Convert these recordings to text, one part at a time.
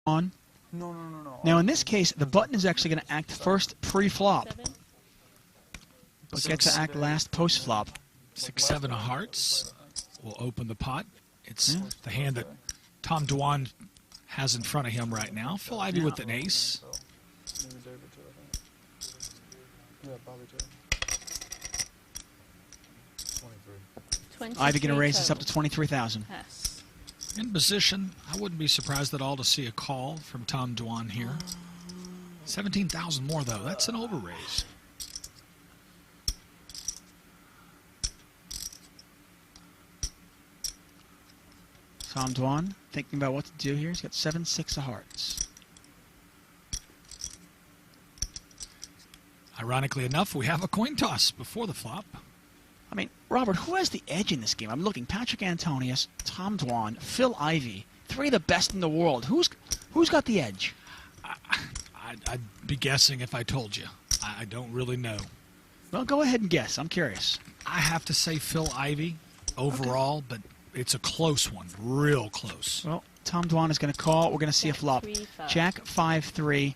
on. Now in this case, the button is actually going to act first pre-flop, but gets to act last post-flop. 6-7 of hearts will open the pot. It's the hand that Tom Dwan has in front of him right now. Phil Ivey with an ace. Ivey going to raise this up to 23,000. Yes. In position, I wouldn't be surprised at all to see a call from Tom Dwan here. 17,000 more though. That's an overraise. Tom Dwan thinking about what to do here. He's got 7-6 of hearts. Ironically enough, we have a coin toss before the flop. I mean, Robert, who has the edge in this game? I'm looking Patrick Antonius, Tom Dwan, Phil Ivey, three of the best in the world. Who's got the edge? I'd be guessing if I told you. I don't really know. Well, go ahead and guess. I'm curious. I have to say Phil Ivey overall, but it's a close one, real close. Well, Tom Dwan is going to call. We're going to see a flop. Jack 5-3.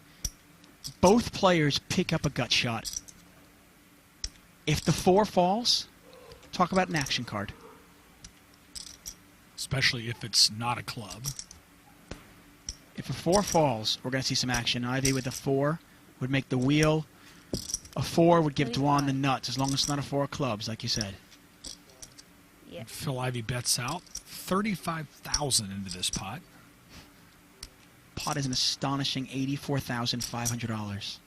Both players pick up a gut shot. If the 4 falls, talk about an action card. Especially if it's not a club. If a 4 falls, we're going to see some action. Ivey with a 4 would make the wheel. A 4 would give Dwan the nuts, as long as it's not a 4 of clubs, like you said. Yep. Phil Ivey bets out 35,000 into this pot. Pot is an astonishing $84,500.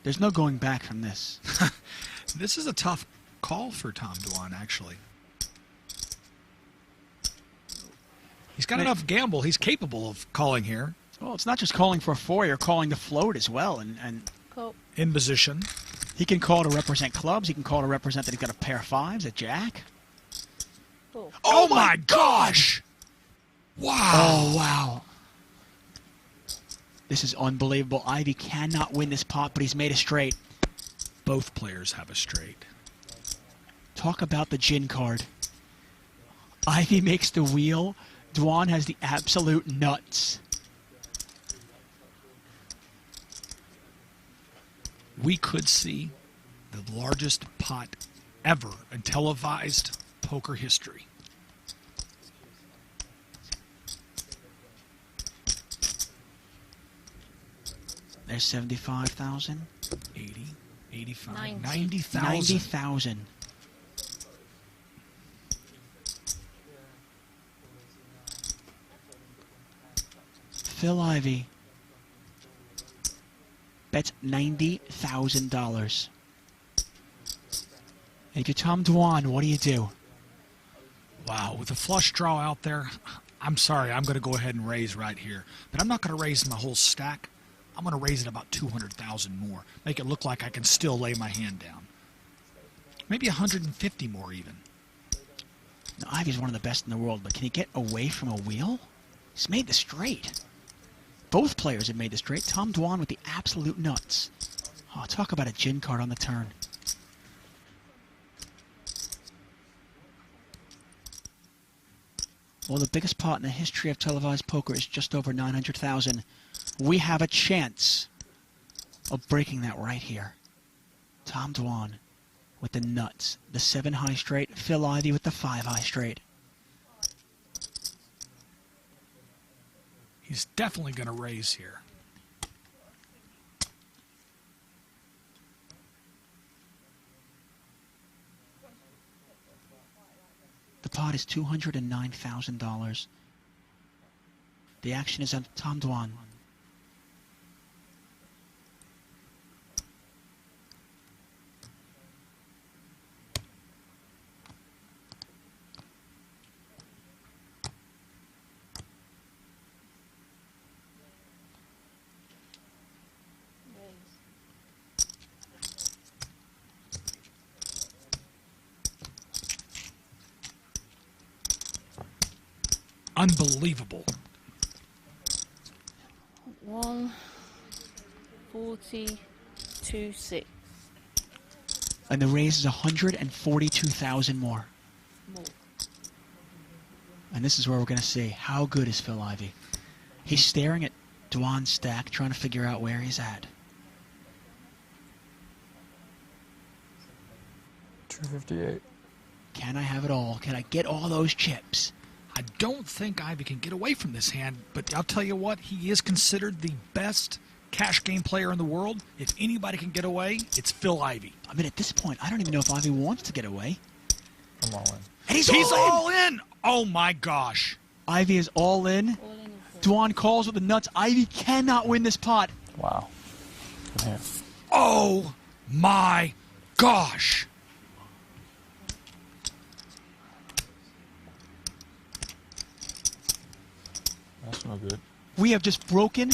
There's no going back from this. This is a tough call for Tom Dwan, actually. He's got enough gamble. He's capable of calling here. Well, it's not just calling for a 4, you're calling to float as well. And Cool. In position. he can call to represent clubs. He can call to represent that he's got a pair of 5s, a jack. Cool. Oh my gosh! Wow. Oh, wow. This is unbelievable. Ivey cannot win this pot, but he's made a straight. Both players have a straight. Talk about the gin card. Ivey makes the wheel. Dwan has the absolute nuts. We could see the largest pot ever in televised poker history. There's 75,000. 80, 85, 90. 90,000. 90,000. Phil Ivey bets $90,000. And if you're Tom Dwan, what do? Wow, with a flush draw out there, I'm sorry, I'm going to go ahead and raise right here. But I'm not going to raise my whole stack. I'm going to raise it about 200,000 more. Make it look like I can still lay my hand down. Maybe 150 more even. Now, Ivey's one of the best in the world, but can he get away from a wheel? He's made the straight. Both players have made the straight. Tom Dwan with the absolute nuts. Oh, talk about a gin card on the turn. Well, the biggest pot in the history of televised poker is just over 900,000. We have a chance of breaking that right here. Tom Dwan with the nuts. The 7 high straight. Phil Ivey with the 5 high straight. He's definitely going to raise here. The pot is $209,000. The action is on Tom Dwan. Unbelievable. 142.6. And the raise is 142,000 more. More. And this is where we're going to see how good is Fil Ivy. He's staring at Dwan's stack, trying to figure out where he's at. 258. Can I have it all? Can I get all those chips? I don't think Ivy can get away from this hand, but I'll tell you what, he is considered the best cash game player in the world. If anybody can get away, it's Fil Ivy. I mean, at this point, I don't even know if Ivy wants to get away. I'm all in. And he's all in! Oh my gosh. Ivy is all in. All in and Dwan calls with the nuts. Ivy cannot win this pot. Wow. Good hand. Oh my gosh. That's no good. We have just broken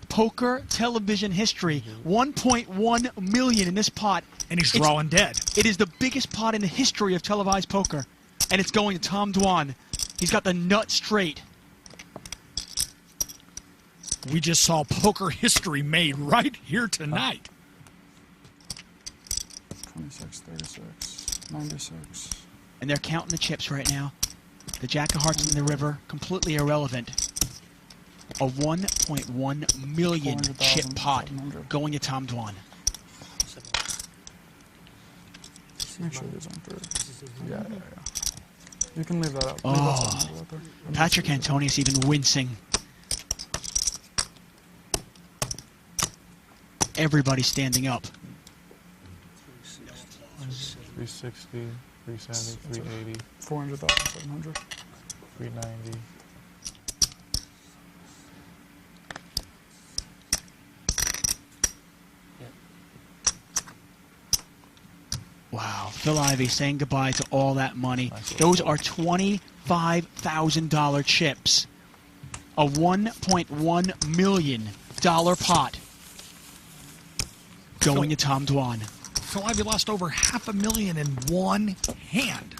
poker television history. 1.1 million in this pot. And he's drawing dead. It is the biggest pot in the history of televised poker. And it's going to Tom Dwan. He's got the nut straight. We just saw poker history made right here tonight. 26, 36, 96. And they're counting the chips right now. The Jack of Hearts in the river, completely irrelevant. A 1.1 million chip pot 700. going to Tom Dwan. Make sure these aren't through. Yeah. You can leave that up. Oh. Leave that 700 out there. Patrick Antonius even wincing. Everybody standing up. 360, 370, 380, 700. 390. Wow, Fil Ivy saying goodbye to all that money. Nice. Those are $25,000 chips. A $1.1 million pot going to Tom Dwan. Fil Ivy lost over $500,000 in one hand.